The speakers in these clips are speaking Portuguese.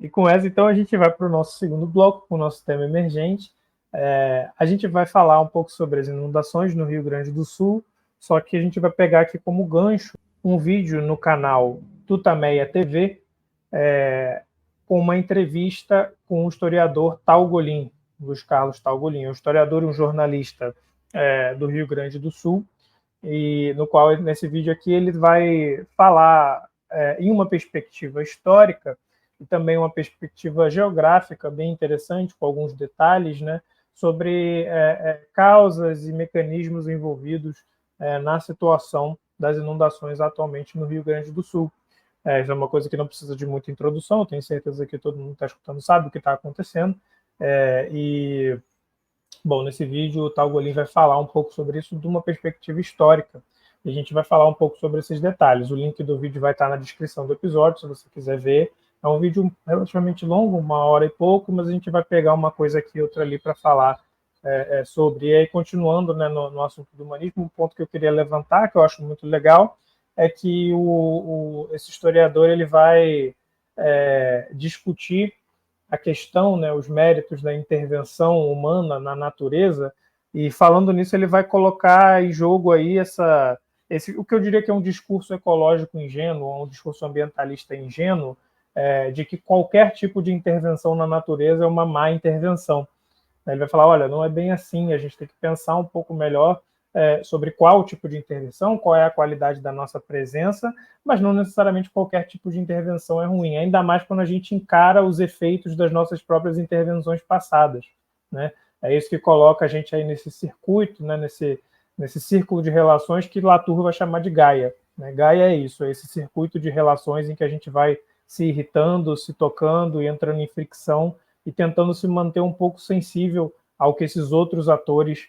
E com essa, então, a gente vai para o nosso segundo bloco, com o nosso tema emergente. A gente vai falar um pouco sobre as inundações no Rio Grande do Sul, só que a gente vai pegar aqui como gancho um vídeo no canal Tutameia TV, com uma entrevista com o historiador Taugolin, Luiz Carlos Taugolin, um historiador e um jornalista do Rio Grande do Sul, e no qual, nesse vídeo aqui, ele vai falar em uma perspectiva histórica e também uma perspectiva geográfica bem interessante, com alguns detalhes, né, sobre causas e mecanismos envolvidos na situação das inundações atualmente no Rio Grande do Sul. Isso é uma coisa que não precisa de muita introdução, tenho certeza que todo mundo que está escutando sabe o que está acontecendo. Bom, nesse vídeo o Taugolin vai falar um pouco sobre isso de uma perspectiva histórica. E a gente vai falar um pouco sobre esses detalhes. O link do vídeo vai estar na descrição do episódio, se você quiser ver. É um vídeo relativamente longo, 1 hora e pouco, mas a gente vai pegar uma coisa aqui e outra ali para falar sobre. E aí, continuando, né, no assunto do humanismo, um ponto que eu queria levantar, que eu acho muito legal, é que esse historiador ele vai discutir a questão, né, os méritos da intervenção humana na natureza, e falando nisso ele vai colocar em jogo aí o que eu diria que é um discurso ecológico ingênuo, um discurso ambientalista ingênuo, de que qualquer tipo de intervenção na natureza é uma má intervenção. Ele vai falar, olha, não é bem assim, a gente tem que pensar um pouco melhor sobre qual tipo de intervenção, qual é a qualidade da nossa presença, mas não necessariamente qualquer tipo de intervenção é ruim, ainda mais quando a gente encara os efeitos das nossas próprias intervenções passadas, né? É isso que coloca a gente aí nesse circuito, né? nesse círculo de relações que Latour vai chamar de Gaia, né? Gaia é isso, é esse circuito de relações em que a gente vai se irritando, se tocando e entrando em fricção e tentando se manter um pouco sensível ao que esses outros atores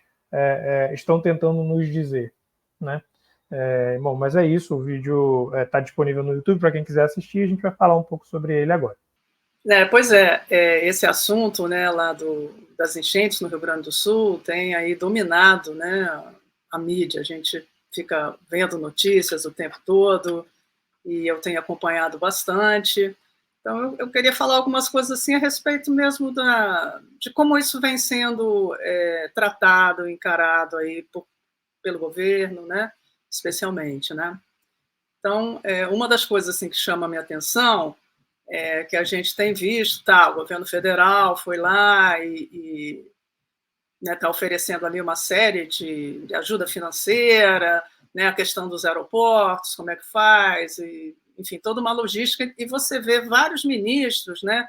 estão tentando nos dizer, né? Bom, mas é isso, o vídeo está disponível no YouTube para quem quiser assistir, a gente vai falar um pouco sobre ele agora. Pois esse assunto, né, lá das enchentes no Rio Grande do Sul tem aí dominado, né, a mídia, a gente fica vendo notícias o tempo todo e eu tenho acompanhado bastante. Então, eu queria falar algumas coisas assim a respeito mesmo de como isso vem sendo tratado, encarado aí pelo governo, né, especialmente, né. Então, uma das coisas assim que chama a minha atenção é que a gente tem visto, o governo federal foi lá e está oferecendo ali uma série de ajuda financeira, né, a questão dos aeroportos, como é que faz, e, enfim, toda uma logística, e você vê vários ministros, né,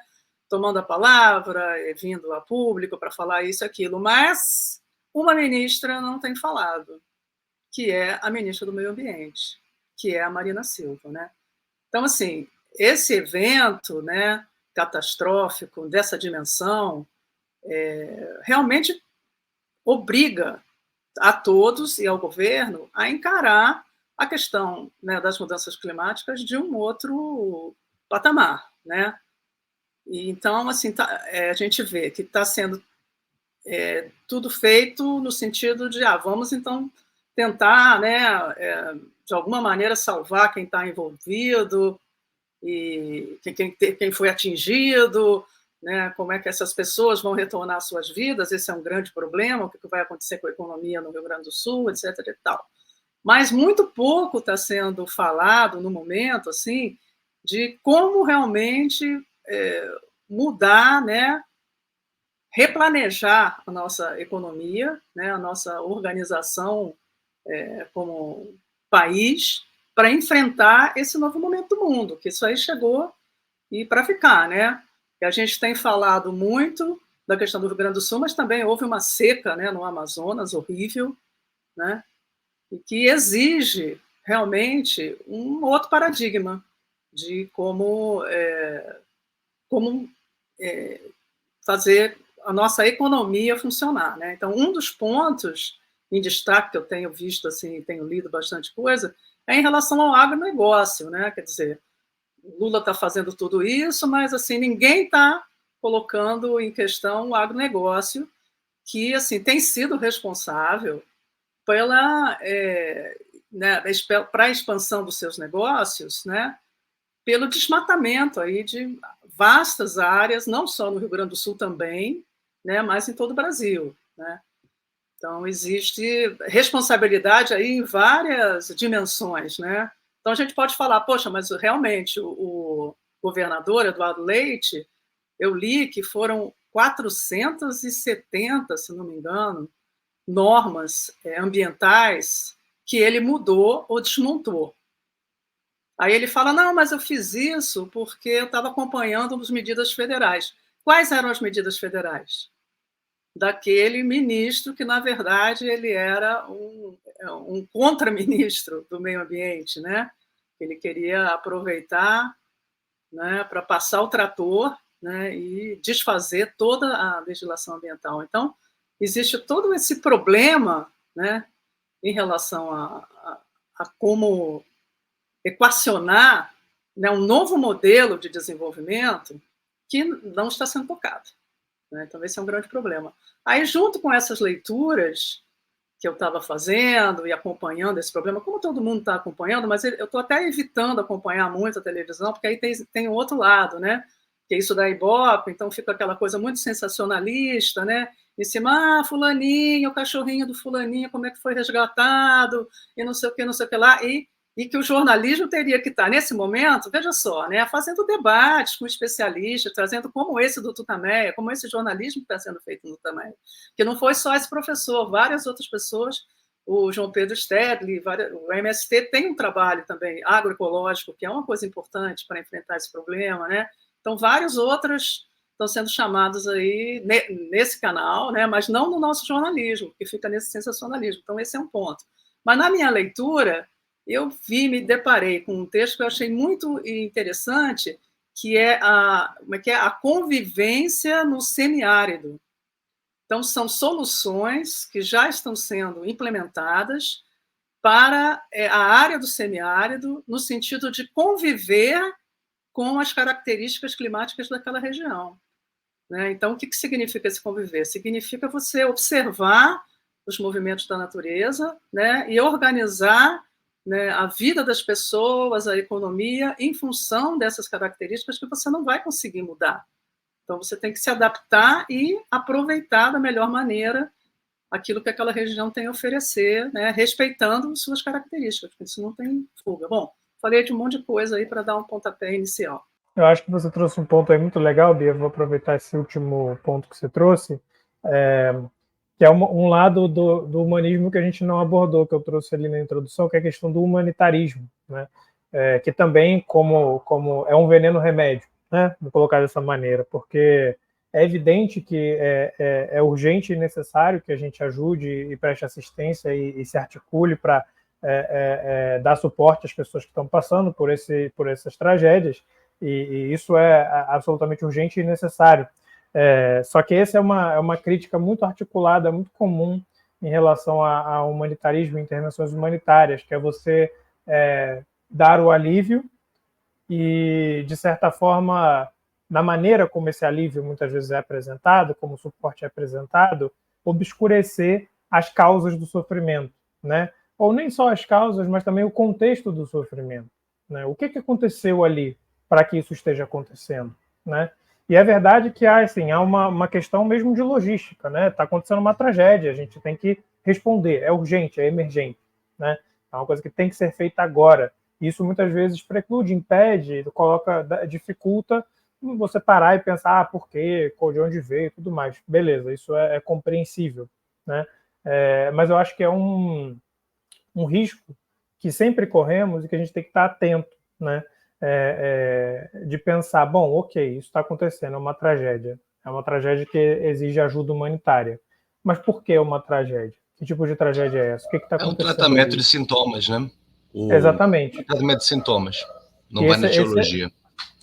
tomando a palavra, vindo a público para falar isso e aquilo, mas uma ministra não tem falado, que é a ministra do Meio Ambiente, que é a Marina Silva, né? Então, assim, esse evento, né, catastrófico dessa dimensão realmente obriga a todos e ao governo a encarar a questão, né, das mudanças climáticas de um outro patamar, né? E então, assim, a gente vê que está sendo tudo feito no sentido de vamos então tentar, né, de alguma maneira salvar quem está envolvido e quem foi atingido, né, como é que essas pessoas vão retornar às suas vidas, esse é um grande problema, o que vai acontecer com a economia no Rio Grande do Sul, etc. e tal. Mas muito pouco está sendo falado no momento, assim, de como realmente mudar, né, replanejar a nossa economia, né, a nossa organização como país, para enfrentar esse novo momento do mundo, que isso aí chegou e para ficar, né? E a gente tem falado muito da questão do Rio Grande do Sul, mas também houve uma seca, né, no Amazonas, horrível, né? E que exige realmente um outro paradigma de como fazer a nossa economia funcionar, né? Então, um dos pontos em destaque que eu tenho visto, assim, tenho lido bastante coisa, é em relação ao agronegócio, né? Quer dizer, Lula está fazendo tudo isso, mas assim ninguém está colocando em questão o agronegócio, que assim tem sido responsável pela para a expansão dos seus negócios, né? pelo desmatamento aí de vastas áreas, não só no Rio Grande do Sul também, né, mas em todo o Brasil, né? Então, existe responsabilidade aí em várias dimensões, né? Então, a gente pode falar, poxa, mas realmente o governador Eduardo Leite, eu li que foram 470, se não me engano, normas ambientais que ele mudou ou desmontou. Aí ele fala, não, mas eu fiz isso porque eu estava acompanhando as medidas federais. Quais eram as medidas federais? Daquele ministro que, na verdade, ele era um contra-ministro do meio ambiente, né? Ele queria aproveitar, né, para passar o trator, né, e desfazer toda a legislação ambiental. Então, existe todo esse problema, né, em relação a como equacionar, né, um novo modelo de desenvolvimento que não está sendo tocado. Né? Então, esse é um grande problema. Aí, junto com essas leituras que eu estava fazendo e acompanhando esse problema, como todo mundo está acompanhando, mas eu estou até evitando acompanhar muito a televisão, porque aí tem o outro lado, né? Que é isso da Ibope, então fica aquela coisa muito sensacionalista, né? Em cima, fulaninho, o cachorrinho do fulaninho, como é que foi resgatado, e não sei o que lá, e que o jornalismo teria que estar, nesse momento, veja só, né, fazendo debates com especialistas, trazendo como esse do Tutameia, como esse jornalismo que está sendo feito no Tutameia. Que não foi só esse professor, várias outras pessoas, o João Pedro Stedley, o MST tem um trabalho também agroecológico, que é uma coisa importante para enfrentar esse problema, né? Então, vários outros estão sendo chamados aí nesse canal, né, mas não no nosso jornalismo, que fica nesse sensacionalismo. Então, esse é um ponto. Mas, na minha leitura, eu me deparei com um texto que eu achei muito interessante, que é a convivência no semiárido. Então, são soluções que já estão sendo implementadas para a área do semiárido, no sentido de conviver com as características climáticas daquela região. Né? Então, o que significa esse conviver? Significa você observar os movimentos da natureza, né, e organizar, né, a vida das pessoas, a economia, em função dessas características que você não vai conseguir mudar. Então, você tem que se adaptar e aproveitar da melhor maneira aquilo que aquela região tem a oferecer, né, respeitando suas características, porque isso não tem fuga. Bom, falei de um monte de coisa aí para dar um pontapé inicial. Eu acho que você trouxe um ponto aí muito legal, Bia. Vou aproveitar esse último ponto que você trouxe, que é um lado do humanismo que a gente não abordou, que eu trouxe ali na introdução, que é a questão do humanitarismo, né? Que também, como é um veneno-remédio, né? Vou colocar dessa maneira, porque é evidente que é urgente e necessário que a gente ajude e preste assistência e se articule para dar suporte às pessoas que estão passando por essas tragédias, e isso é absolutamente urgente e necessário. Só que essa é uma crítica muito articulada, muito comum em relação ao humanitarismo e intervenções humanitárias, que é você dar o alívio e, de certa forma, na maneira como esse alívio muitas vezes é apresentado, como o suporte é apresentado, obscurecer as causas do sofrimento, né? Ou nem só as causas, mas também o contexto do sofrimento, né? O que aconteceu ali para que isso esteja acontecendo, né? E é verdade que há uma questão mesmo de logística, né? Está acontecendo uma tragédia, a gente tem que responder, é urgente, é emergente, né? É uma coisa que tem que ser feita agora. Isso muitas vezes preclude, impede, dificulta você parar e pensar, por quê, de onde veio, tudo mais. Beleza, isso é compreensível, né? Mas eu acho que é um risco que sempre corremos e que a gente tem que estar atento, né? De pensar, bom, ok, isso está acontecendo, é uma tragédia que exige ajuda humanitária. Mas por que uma tragédia? Que tipo de tragédia é essa? O que está acontecendo? É um tratamento de sintomas, né? Exatamente. Tratamento de sintomas, não vai na etiologia.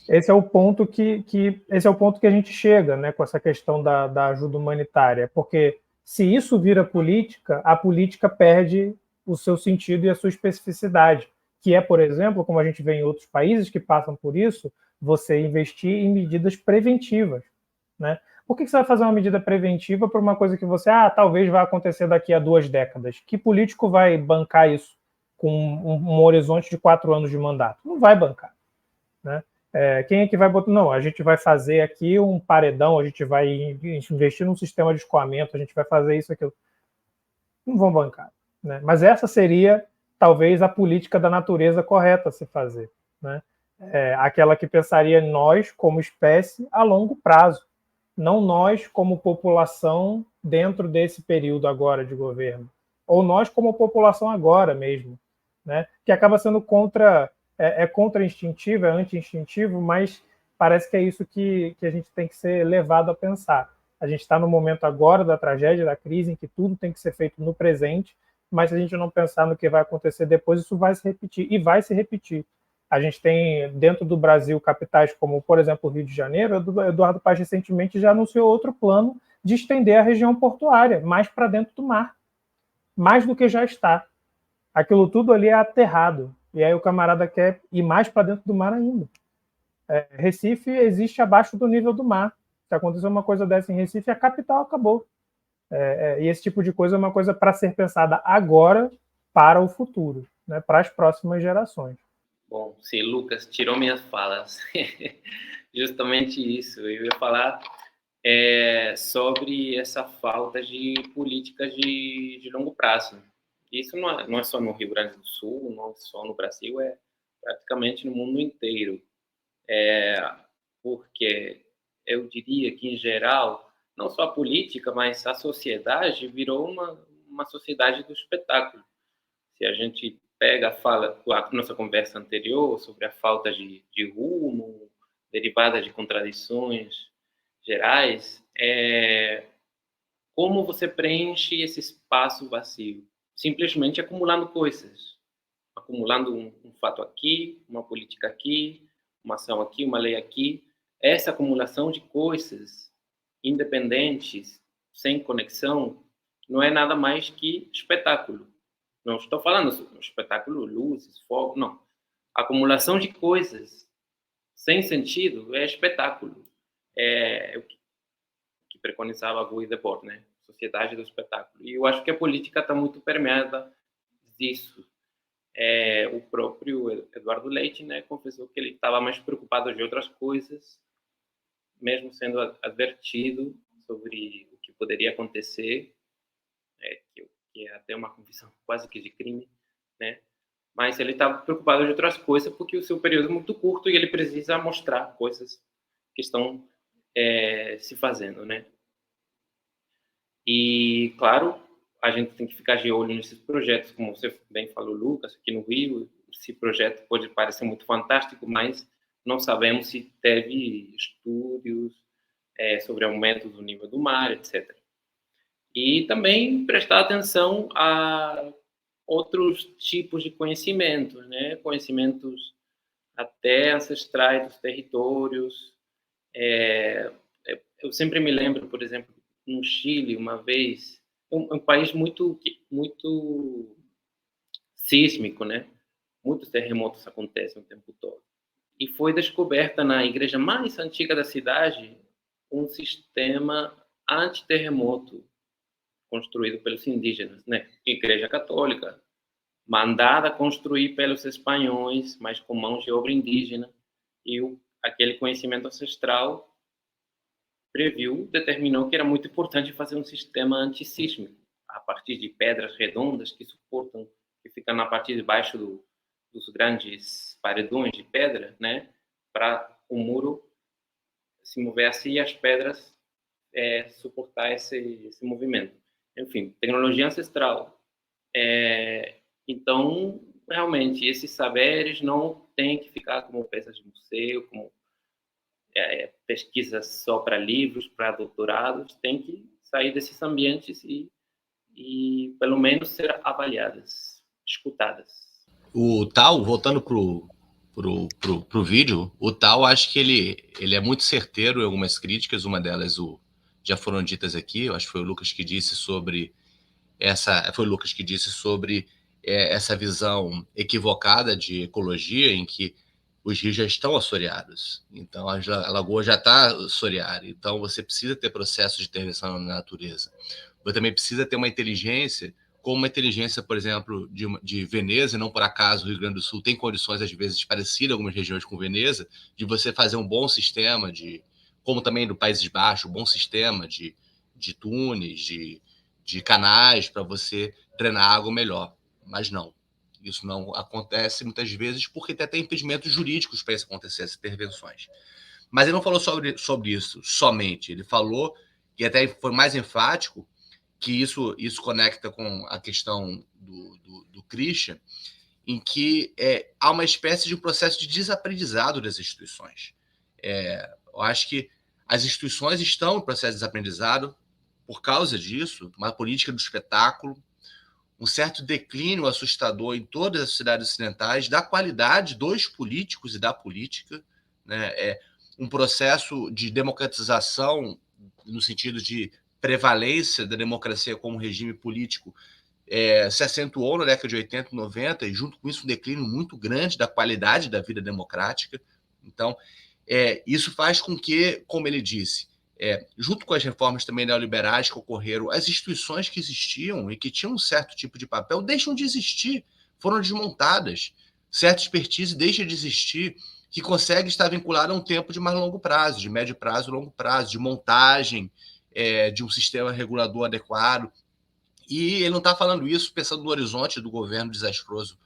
Esse é o ponto que a gente chega, né, com essa questão da ajuda humanitária, porque se isso vira política, a política perde o seu sentido e a sua especificidade, que é, por exemplo, como a gente vê em outros países que passam por isso, você investir em medidas preventivas, né? Por que você vai fazer uma medida preventiva para uma coisa que você, talvez vai acontecer daqui a 2 décadas? Que político vai bancar isso com um horizonte de 4 anos de mandato? Não vai bancar, né? Quem é que vai botar? Não, a gente vai fazer aqui um paredão, a gente vai investir num sistema de escoamento, a gente vai fazer isso, aquilo. Não vão bancar, né? Mas essa seria, talvez, a política da natureza correta a se fazer, né? Aquela que pensaria em nós, como espécie, a longo prazo, não nós, como população, dentro desse período agora de governo, ou nós, como população agora mesmo, né? Que acaba sendo contra-instintivo, é anti-instintivo, mas parece que é isso que a gente tem que ser levado a pensar. A gente está no momento agora da tragédia, da crise, em que tudo tem que ser feito no presente, mas se a gente não pensar no que vai acontecer depois, isso vai se repetir, e vai se repetir. A gente tem, dentro do Brasil, capitais como, por exemplo, o Rio de Janeiro. Eduardo Paes recentemente já anunciou outro plano de estender a região portuária mais para dentro do mar, mais do que já está. Aquilo tudo ali é aterrado, e aí o camarada quer ir mais para dentro do mar ainda. Recife existe abaixo do nível do mar. Se acontecer uma coisa dessa em Recife, a capital acabou. E esse tipo de coisa é uma coisa para ser pensada agora para o futuro, né, para as próximas gerações. Bom, sim, Lucas tirou minhas falas. Justamente isso. Eu ia falar sobre essa falta de políticas de longo prazo. Isso não é só no Rio Grande do Sul, não é só no Brasil, é praticamente no mundo inteiro. Porque eu diria que, em geral, não só a política, mas a sociedade virou uma sociedade do espetáculo. Se a gente fala a nossa conversa anterior sobre a falta de rumo, derivada de contradições gerais, como você preenche esse espaço vazio? Simplesmente acumulando coisas. Acumulando um fato aqui, uma política aqui, uma ação aqui, uma lei aqui. Essa acumulação de coisas independentes, sem conexão, não é nada mais que espetáculo. Não estou falando sobre espetáculo, luzes, fogo, não. A acumulação de coisas sem sentido é espetáculo. É o que preconizava Guy Debord, né? Sociedade do espetáculo. E eu acho que a política está muito permeada disso. O próprio Eduardo Leite, né, confessou que ele estava mais preocupado de outras coisas, mesmo sendo advertido sobre o que poderia acontecer, que é até uma confissão quase que de crime, né? Mas ele estava preocupado de outras coisas porque o seu período é muito curto e ele precisa mostrar coisas que estão se fazendo, né? E, claro, a gente tem que ficar de olho nesses projetos, como você bem falou, Lucas, aqui no Rio. Esse projeto pode parecer muito fantástico, mas não sabemos se teve estudos sobre aumento do nível do mar, etc. E também prestar atenção a outros tipos de conhecimentos, né? Conhecimentos até ancestrais dos territórios. Eu sempre me lembro, por exemplo, no Chile, uma vez, um país muito sísmico, né? Muitos terremotos acontecem o tempo todo. E foi descoberta na igreja mais antiga da cidade um sistema antiterremoto construído pelos indígenas, né? Igreja Católica, mandada construir pelos espanhóis, mas com mãos de obra indígena, e aquele conhecimento ancestral determinou que era muito importante fazer um sistema antissísmico, a partir de pedras redondas que suportam, que ficam na parte de baixo dos grandes paredões de pedra, né? Para o muro se mover assim e as pedras suportar esse movimento. Enfim, tecnologia ancestral. Então, realmente, esses saberes não têm que ficar como peças de museu, como pesquisas só para livros, para doutorados. Tem que sair desses ambientes e pelo menos ser avaliadas, escutadas. O Tal, voltando pro vídeo, o Tal, acho que ele é muito certeiro em algumas críticas. Uma delas já foram ditas aqui. Eu acho que foi o Lucas que disse sobre essa visão equivocada de ecologia, em que os rios já estão assoreados, então a lagoa já está assoreada, então você precisa ter processos de intervenção na natureza. Você também precisa ter uma inteligência como uma inteligência, por exemplo, de Veneza, e não por acaso o Rio Grande do Sul tem condições, às vezes, parecidas em algumas regiões com Veneza, de você fazer um bom sistema, como também no Países Baixos, um bom sistema de túneis, de canais, para você drenar água melhor. Mas não, isso não acontece muitas vezes porque tem até impedimentos jurídicos para isso acontecer, essas intervenções. Mas ele não falou sobre isso somente, ele falou, e até foi mais enfático, que isso conecta com a questão do Christian, em que há uma espécie de um processo de desaprendizado das instituições. Eu acho que as instituições estão em processo de desaprendizado por causa disso, uma política do espetáculo, um certo declínio assustador em todas as sociedades ocidentais da qualidade dos políticos e da política, né? Um processo de democratização no sentido de prevalência da democracia como regime político se acentuou na década de 80 e 90, e junto com isso um declínio muito grande da qualidade da vida democrática. Então, isso faz com que, como ele disse, junto com as reformas também neoliberais que ocorreram, as instituições que existiam e que tinham um certo tipo de papel deixam de existir, foram desmontadas. Certa expertise deixa de existir, que consegue estar vinculada a um tempo de mais longo prazo, de médio prazo e longo prazo, de montagem de um sistema regulador adequado. E ele não está falando isso pensando no horizonte do governo desastroso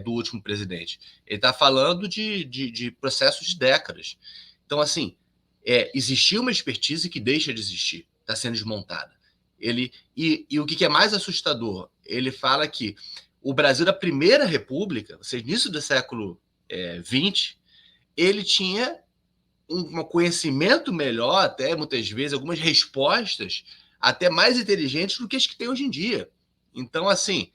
do último presidente. Ele está falando de processos de décadas. Então, assim, existia uma expertise que deixa de existir, está sendo desmontada. E o que é mais assustador, ele fala que o Brasil da Primeira República, ou seja, início do século XX, ele tinha um conhecimento melhor, até muitas vezes, algumas respostas até mais inteligentes do que as que tem hoje em dia. Então, assim,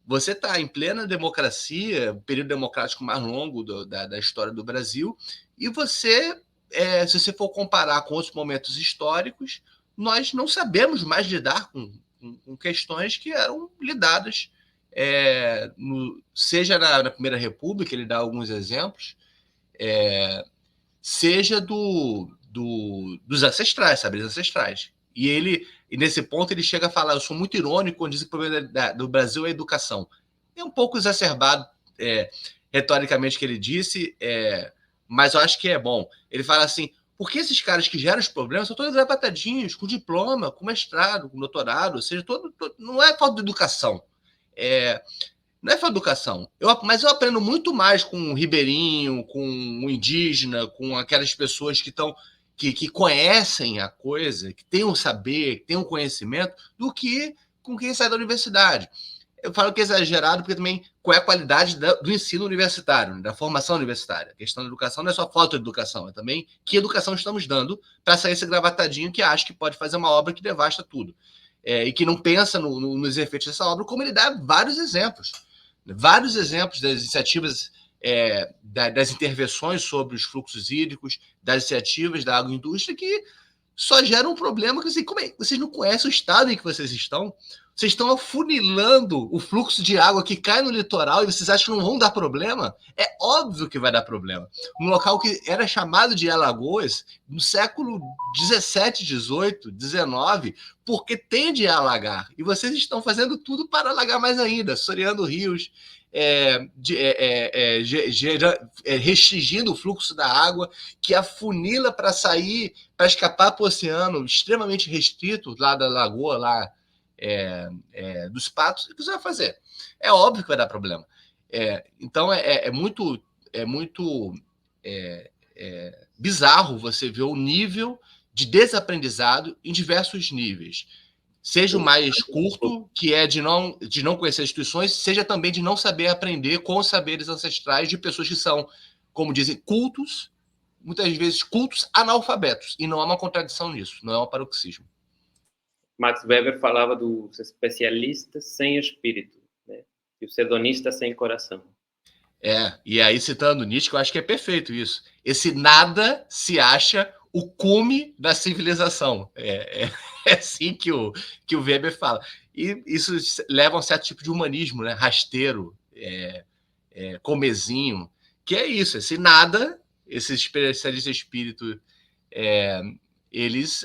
você está em plena democracia, o período democrático mais longo da história do Brasil, e você, se você for comparar com outros momentos históricos, nós não sabemos mais lidar com questões que eram lidadas, seja na Primeira República, ele dá alguns exemplos, seja dos ancestrais, saberes ancestrais. E nesse ponto, ele chega a falar, eu sou muito irônico quando diz que o problema do Brasil é a educação. É um pouco exacerbado, retoricamente, que ele disse, mas eu acho que é bom. Ele fala assim, por que esses caras que geram os problemas são todos gravatatinhos, com diploma, com mestrado, com doutorado, ou seja, não é falta de educação. Não é falta de educação. Mas eu aprendo muito mais com um ribeirinho, com um indígena, com aquelas pessoas que conhecem a coisa, que têm um saber, que têm um conhecimento, do que com quem sai da universidade. Eu falo que é exagerado porque também qual é a qualidade do ensino universitário, da formação universitária. A questão da educação não é só falta de educação, é também que educação estamos dando para sair esse gravatadinho que acha que pode fazer uma obra que devasta tudo. E que não pensa nos efeitos dessa obra, como ele dá vários exemplos das iniciativas, das intervenções sobre os fluxos hídricos, das iniciativas da agroindústria que só geram um problema que, assim, vocês não conhecem o estado em que vocês estão? Vocês estão afunilando o fluxo de água que cai no litoral e vocês acham que não vão dar problema? É óbvio que vai dar problema. Um local que era chamado de Alagoas, no século 17, 18, 19, porque tende a alagar. E vocês estão fazendo tudo para alagar mais ainda, assoreando rios, restringindo o fluxo da água, que afunila para sair, para escapar para o oceano, extremamente restrito lá da lagoa, lá dos Patos. O que você vai fazer? É óbvio que vai dar problema. Então, é muito bizarro você ver o nível de desaprendizado em diversos níveis. Seja o mais curto, que é de não conhecer as instituições, seja também de não saber aprender com os saberes ancestrais de pessoas que são, como dizem, cultos, muitas vezes cultos analfabetos. E não há uma contradição nisso, não é um paroxismo. Max Weber falava dos especialistas sem espírito, né? E os hedonistas sem coração. E aí, citando Nietzsche, eu acho que é perfeito isso. Esse nada se acha o cume da civilização. É assim que o Weber fala. E isso leva a um certo tipo de humanismo, né? Rasteiro, comezinho, que é isso, esse nada, esse especialista espírito, eles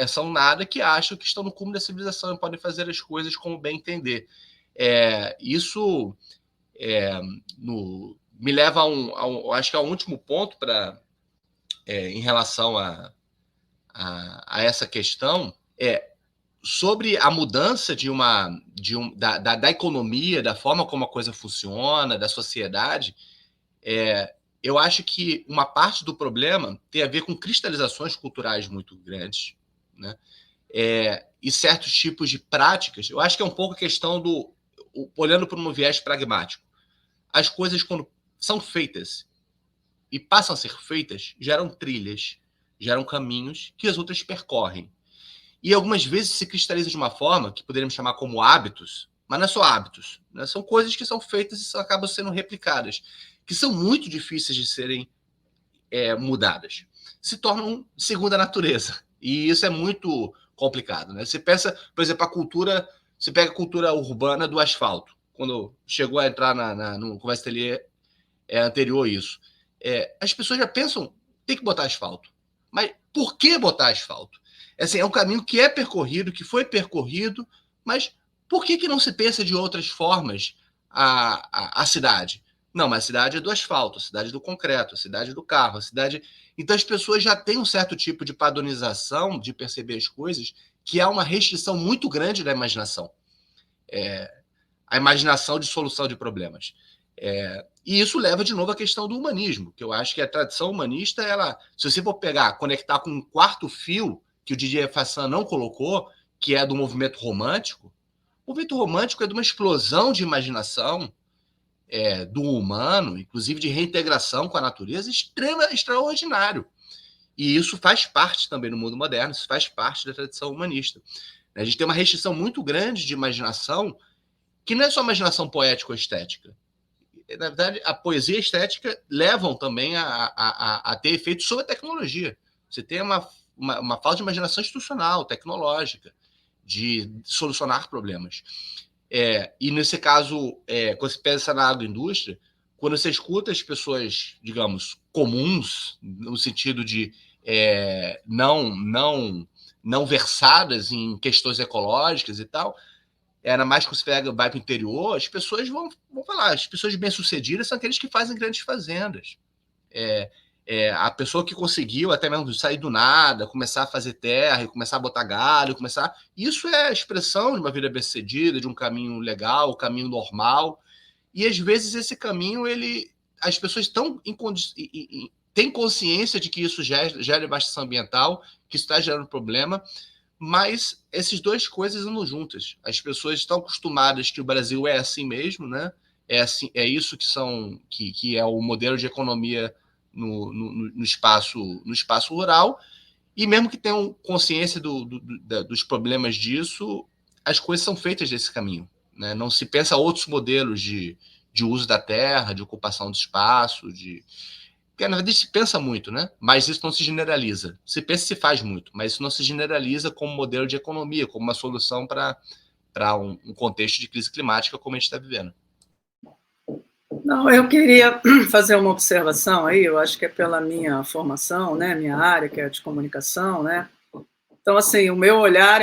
são nada que acham que estão no cume da civilização e podem fazer as coisas como bem entender. Isso me leva acho que ao último ponto em relação a essa questão, sobre a mudança da economia, da forma como a coisa funciona, da sociedade. Eu acho que uma parte do problema tem a ver com cristalizações culturais muito grandes, né? E certos tipos de práticas. Eu acho que é um pouco a questão olhando por um viés pragmático. As coisas, quando são feitas e passam a ser feitas, geram trilhas, geram caminhos que as outras percorrem. E algumas vezes se cristaliza de uma forma que poderíamos chamar como hábitos, mas não é só hábitos, né? São coisas que são feitas e acabam sendo replicadas, que são muito difíceis de serem mudadas. Se tornam segunda natureza. E isso é muito complicado, né? Você pensa, por exemplo, você pega a cultura urbana do asfalto. Quando chegou a entrar no Conversa Ateliê anterior a isso. As pessoas já pensam, tem que botar asfalto. Mas por que botar asfalto? Assim, é um caminho que é percorrido, que foi percorrido, mas por que não se pensa de outras formas a cidade? Não, mas a cidade é do asfalto, a cidade é do concreto, a cidade é do carro, a cidade... Então as pessoas já têm um certo tipo de padronização de perceber as coisas, que há uma restrição muito grande da imaginação. A imaginação de solução de problemas. E isso leva de novo à questão do humanismo, que eu acho que a tradição humanista, se você for conectar com um quarto fio que o Didier Fassin não colocou, que é do movimento romântico, o movimento romântico é de uma explosão de imaginação do humano, inclusive de reintegração com a natureza, extraordinário. E isso faz parte também do mundo moderno, isso faz parte da tradição humanista. A gente tem uma restrição muito grande de imaginação, que não é só imaginação poética ou estética. Na verdade, a poesia e a estética levam também a ter efeitos sobre a tecnologia. Você tem uma falta de imaginação institucional, tecnológica, de solucionar problemas. E nesse caso, quando você pensa na agroindústria, quando você escuta as pessoas, digamos, comuns, no sentido de não versadas em questões ecológicas e tal, era mais que você vai para o interior, as pessoas vão falar, as pessoas bem-sucedidas são aqueles que fazem grandes fazendas. A pessoa que conseguiu até mesmo sair do nada, começar a fazer terra, começar a botar galho, isso é a expressão de uma vida bem-sucedida, de um caminho legal, um caminho normal. E às vezes esse caminho, as pessoas têm consciência de que isso gera devastação ambiental, que isso está gerando problema, mas essas duas coisas andam juntas. As pessoas estão acostumadas que o Brasil é assim mesmo, né? É isso que é o modelo de economia no espaço rural, e mesmo que tenham consciência dos problemas disso, as coisas são feitas desse caminho, né? Não se pensa outros modelos de uso da terra, de ocupação do espaço, porque, na verdade, se pensa muito, né? Mas isso não se generaliza. Se pensa e se faz muito, mas isso não se generaliza como modelo de economia, como uma solução para um contexto de crise climática como a gente está vivendo. Não, eu queria fazer uma observação aí, eu acho que é pela minha formação, né, minha área, que é de comunicação, né? Então, assim, o meu olhar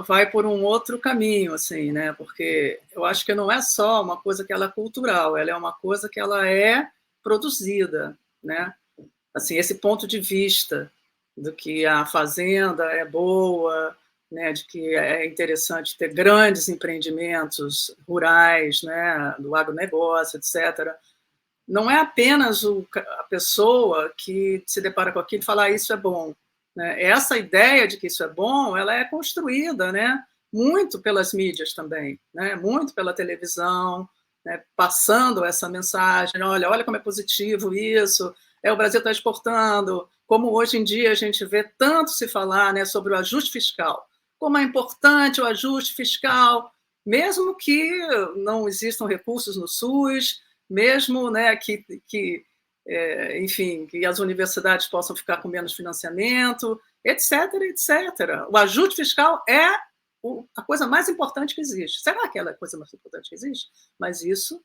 vai por um outro caminho, assim, né? Porque eu acho que não é só uma coisa que ela é cultural, ela é uma coisa que ela é produzida, né? Assim, esse ponto de vista do que a fazenda é boa, né, de que é interessante ter grandes empreendimentos rurais, né, do agronegócio, etc. Não é apenas a pessoa que se depara com aquilo e fala, isso é bom. Né? Essa ideia de que isso é bom, ela é construída, né, muito pelas mídias também, né, muito pela televisão, né, passando essa mensagem, olha como é positivo isso, o Brasil está exportando, como hoje em dia a gente vê tanto se falar, né, sobre o ajuste fiscal, como é importante o ajuste fiscal, mesmo que não existam recursos no SUS, mesmo, né, enfim, que as universidades possam ficar com menos financiamento, etc., etc. O ajuste fiscal é a coisa mais importante que existe. Será que ela é a coisa mais importante que existe? Mas isso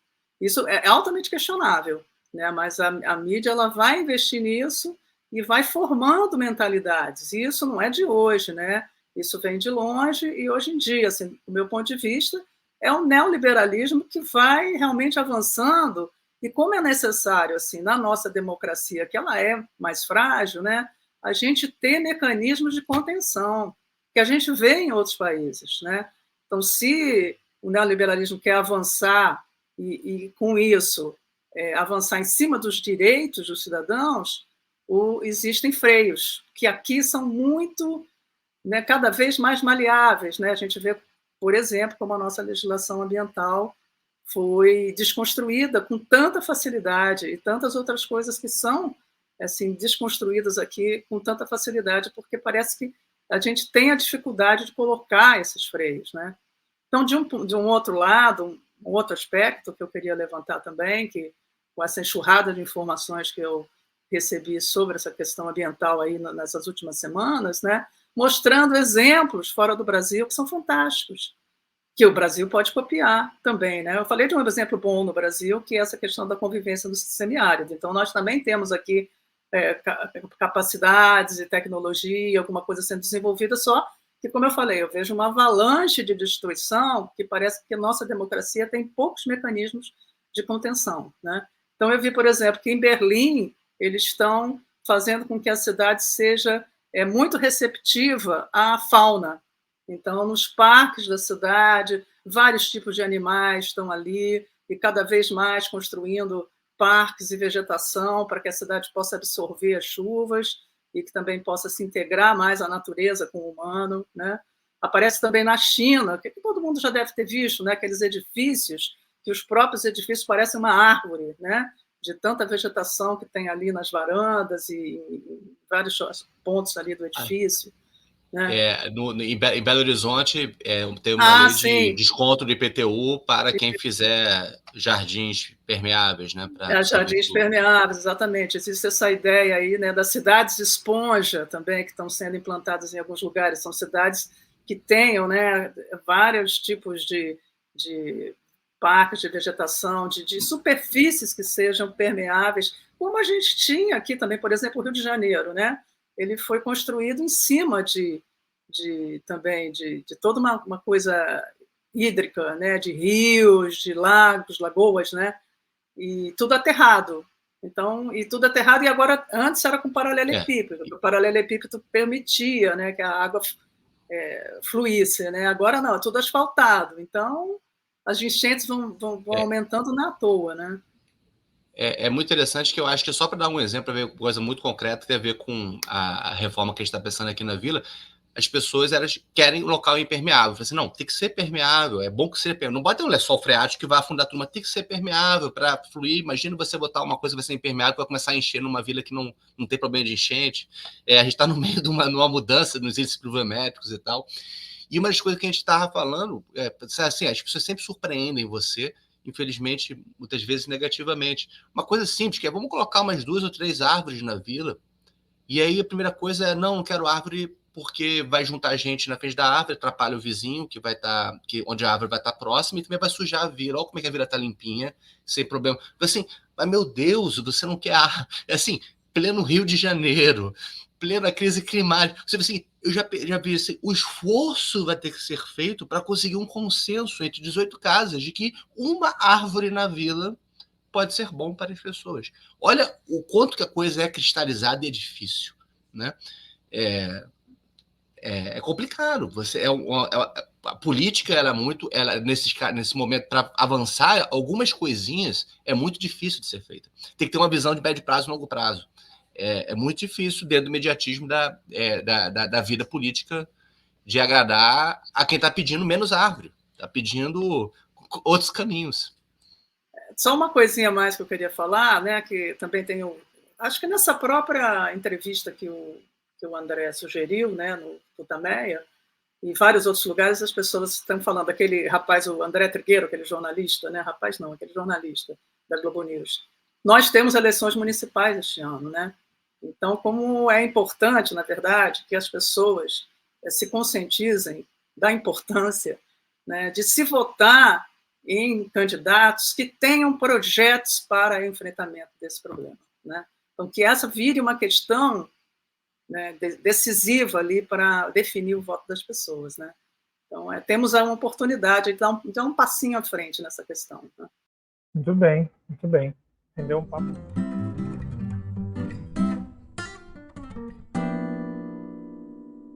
é altamente questionável, né? Mas a mídia ela vai investir nisso e vai formando mentalidades. E isso não é de hoje, né? Isso vem de longe e hoje em dia, assim, do meu ponto de vista, é um neoliberalismo que vai realmente avançando. E como é necessário, assim, na nossa democracia, que ela é mais frágil, né, a gente ter mecanismos de contenção, que a gente vê em outros países, né? Então, se o neoliberalismo quer avançar e com isso, avançar em cima dos direitos dos cidadãos, existem freios, que aqui são muito, né, cada vez mais maleáveis, né? A gente vê, por exemplo, como a nossa legislação ambiental foi desconstruída com tanta facilidade e tantas outras coisas que são assim desconstruídas aqui com tanta facilidade, porque parece que a gente tem a dificuldade de colocar esses freios, né? Então, de um outro lado, um outro aspecto que eu queria levantar também, que com essa enxurrada de informações que eu recebi sobre essa questão ambiental aí nessas últimas semanas, né, mostrando exemplos fora do Brasil que são fantásticos, que o Brasil pode copiar também, né? Eu falei de um exemplo bom no Brasil, que é essa questão da convivência no semiárido. Então, nós também temos aqui capacidades e tecnologia, alguma coisa sendo desenvolvida, só que, como eu falei, eu vejo uma avalanche de destruição que parece que a nossa democracia tem poucos mecanismos de contenção, né? Então, eu vi, por exemplo, que em Berlim eles estão fazendo com que a cidade seja muito receptiva à fauna. Então, nos parques da cidade, vários tipos de animais estão ali e cada vez mais construindo parques e vegetação para que a cidade possa absorver as chuvas e que também possa se integrar mais à natureza com o humano, né? Aparece também na China, que todo mundo já deve ter visto, né? Aqueles edifícios, que os próprios edifícios parecem uma árvore, né? De tanta vegetação que tem ali nas varandas e em vários pontos ali do edifício. Né? Em Belo Horizonte tem uma lei sim. de desconto do IPTU para quem fizer jardins permeáveis, né? Jardins permeáveis, exatamente. Existe essa ideia aí, né, das cidades esponja também, que estão sendo implantadas em alguns lugares. São cidades que tenham, né, vários tipos de parques de vegetação, de superfícies que sejam permeáveis, como a gente tinha aqui também, por exemplo, o Rio de Janeiro, né? Ele foi construído em cima de toda uma coisa hídrica, né? De rios, de lagos, lagoas, né? E tudo aterrado. Então, e tudo aterrado, e agora, antes era com paralelepípedo, o paralelepípedo permitia, né, que a água fluísse, né? Agora não, é tudo asfaltado. Então, as enchentes vão aumentando na toa, né? É muito interessante, que eu acho que só para dar um exemplo, para ver coisa muito concreta, tem a ver com a reforma que a gente está pensando aqui na Vila. As pessoas querem um local impermeável. Eu falei assim, não, tem que ser permeável, é bom que seja permeável. Não bota um lençol freático que vai afundar tudo, mas tem que ser permeável para fluir. Imagina você botar uma coisa que vai ser impermeável, vai começar a encher numa vila que não tem problema de enchente. A gente está no meio de uma mudança nos índices pluviométricos e tal. E uma das coisas que a gente estava falando, assim, as pessoas sempre surpreendem você, infelizmente, muitas vezes negativamente. Uma coisa simples, que vamos colocar umas 2 ou 3 árvores na vila, e aí a primeira coisa é, não quero árvore porque vai juntar gente na frente da árvore, atrapalha o vizinho, onde a árvore vai estar próxima, e também vai sujar a vila. Olha como é que a vila está limpinha, sem problema. Assim, mas meu Deus, você não quer árvore. Assim, pleno Rio de Janeiro, plena crise climática. Você assim, eu já vi assim, o esforço vai ter que ser feito para conseguir um consenso entre 18 casas de que uma árvore na vila pode ser bom para as pessoas. Olha o quanto que a coisa é cristalizada e é difícil, né? É complicado. A política nesse momento, para avançar algumas coisinhas, é muito difícil de ser feita. Tem que ter uma visão de médio prazo e longo prazo. É muito difícil, dentro do mediatismo da vida política, de agradar a quem está pedindo menos árvore, está pedindo outros caminhos. Só uma coisinha mais que eu queria falar, né, que também tem acho que nessa própria entrevista que o André sugeriu, né, no Tutameia, e em vários outros lugares as pessoas estão falando, aquele rapaz, o André Trigueiro, aquele jornalista, né, rapaz não, aquele jornalista da Globo News. Nós temos eleições municipais este ano, né? Então, como é importante, na verdade, que as pessoas se conscientizem da importância, né, de se votar em candidatos que tenham projetos para enfrentamento desse problema, né? Então, que essa vire uma questão, né, decisiva ali para definir o voto das pessoas, né? Então, temos uma oportunidade de dar um passinho à frente nessa questão. Né? Muito bem, muito bem. Entendeu um papo?